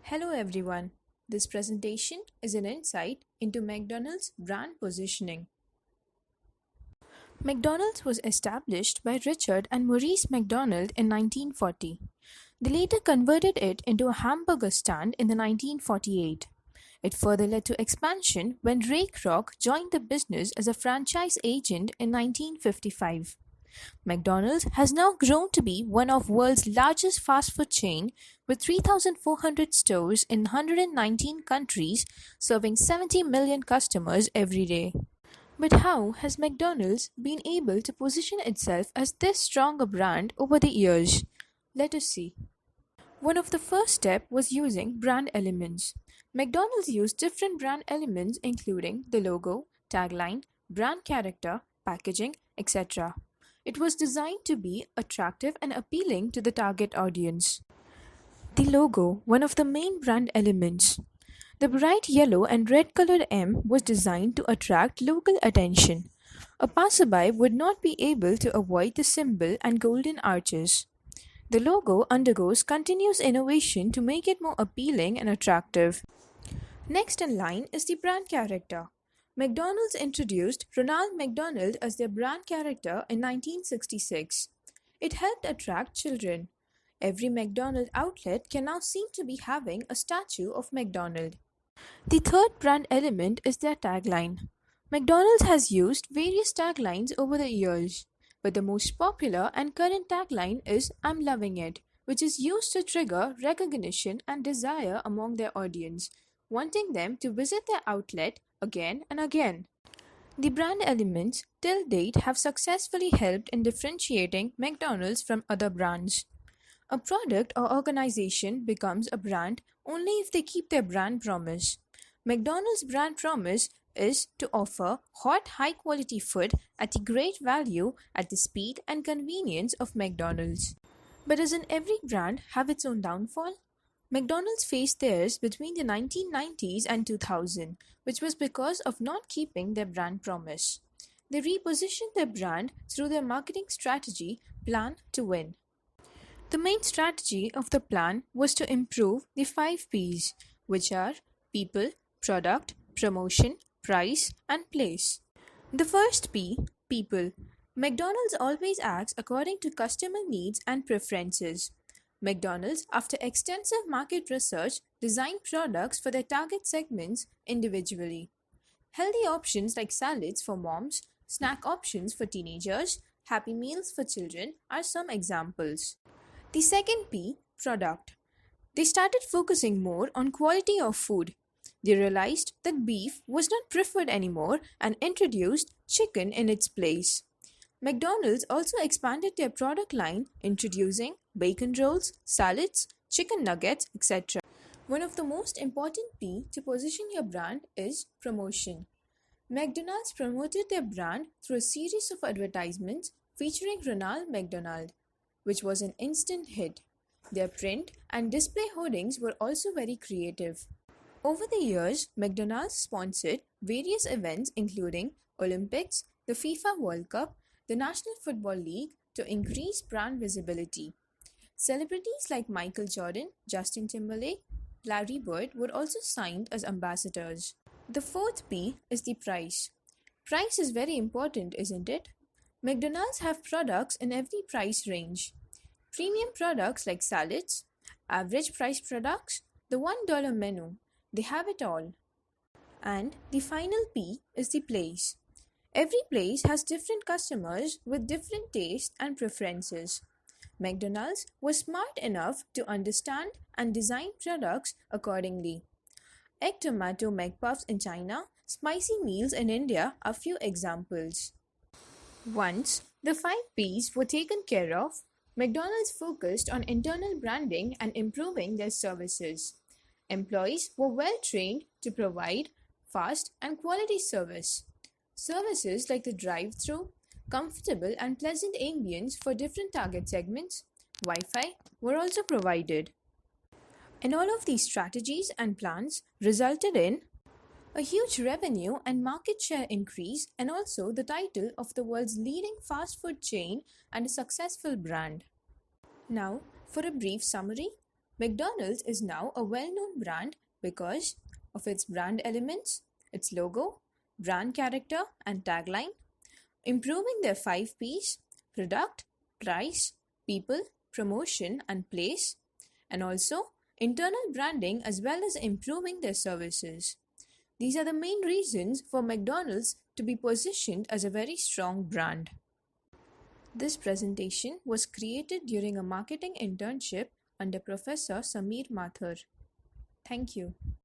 Hello everyone. This presentation is an insight into McDonald's brand positioning. McDonald's was established by Richard and Maurice McDonald in 1940. They later converted it into a hamburger stand in the 1948. It further led to expansion when Ray Kroc joined the business as a franchise agent in 1955. McDonald's has now grown to be one of world's largest fast food chain with 3,400 stores in 119 countries serving 70 million customers every day. But how has McDonald's been able to position itself as this strong a brand over the years? Let us see. One of the first steps was using brand elements. McDonald's used different brand elements including the logo, tagline, brand character, packaging, etc. It was designed to be attractive and appealing to the target audience. The logo, one of the main brand elements. The bright yellow and red colored M was designed to attract local attention. A passerby would not be able to avoid the symbol and golden arches. The logo undergoes continuous innovation to make it more appealing and attractive. Next in line is the brand character. McDonald's introduced Ronald McDonald as their brand character in 1966. It helped attract children. Every McDonald outlet can now seem to be having a statue of McDonald. The third brand element is their tagline. McDonald's has used various taglines over the years, but the most popular and current tagline is I'm loving it, which is used to trigger recognition and desire among their audience, wanting them to visit their outlet again and again. The brand elements till date have successfully helped in differentiating McDonald's from other brands. A product or organization becomes a brand only if they keep their brand promise. McDonald's brand promise is to offer hot, high quality food at a great value at the speed and convenience of McDonald's. But doesn't every brand have its own downfall? McDonald's faced theirs between the 1990s and 2000, which was because of not keeping their brand promise. They repositioned their brand through their marketing strategy Plan to Win. The main strategy of the plan was to improve the 5 P's, which are people, product, promotion, price, and place. The first P, people. McDonald's always acts according to customer needs and preferences. McDonald's, after extensive market research, designed products for their target segments individually. Healthy options like salads for moms, snack options for teenagers, Happy Meals for children are some examples. The second P, product. They started focusing more on quality of food. They realized that beef was not preferred anymore and introduced chicken in its place. McDonald's also expanded their product line, introducing bacon rolls, salads, chicken nuggets, etc. One of the most important P to position your brand is promotion. McDonald's promoted their brand through a series of advertisements featuring Ronald McDonald, which was an instant hit. Their print and display hoardings were also very creative. Over the years, McDonald's sponsored various events including Olympics, the FIFA World Cup, the National Football League to increase brand visibility. Celebrities like Michael Jordan, Justin Timberlake, Larry Bird were also signed as ambassadors. The fourth P is the price. Price is very important, isn't it? McDonald's have products in every price range. Premium products like salads, average price products, the $1 menu, they have it all. And the final P is the place. Every place has different customers with different tastes and preferences. McDonald's was smart enough to understand and design products accordingly. Egg tomato McPuffs in China, spicy meals in India are few examples. Once the 5 P's were taken care of, McDonald's focused on internal branding and improving their services. Employees were well trained to provide fast and quality service. Services like the drive-through, comfortable and pleasant ambience for different target segments, Wi-Fi were also provided. And all of these strategies and plans resulted in a huge revenue and market share increase, and also the title of the world's leading fast food chain and a successful brand. Now, for a brief summary, McDonald's is now a well-known brand because of its brand elements, its logo, brand character, and tagline, improving their 5 Ps: product, price, people, promotion, and place, and also internal branding as well as improving their services. These are the main reasons for McDonald's to be positioned as a very strong brand. This presentation was created during a marketing internship under Professor Sameer Mathur. Thank you.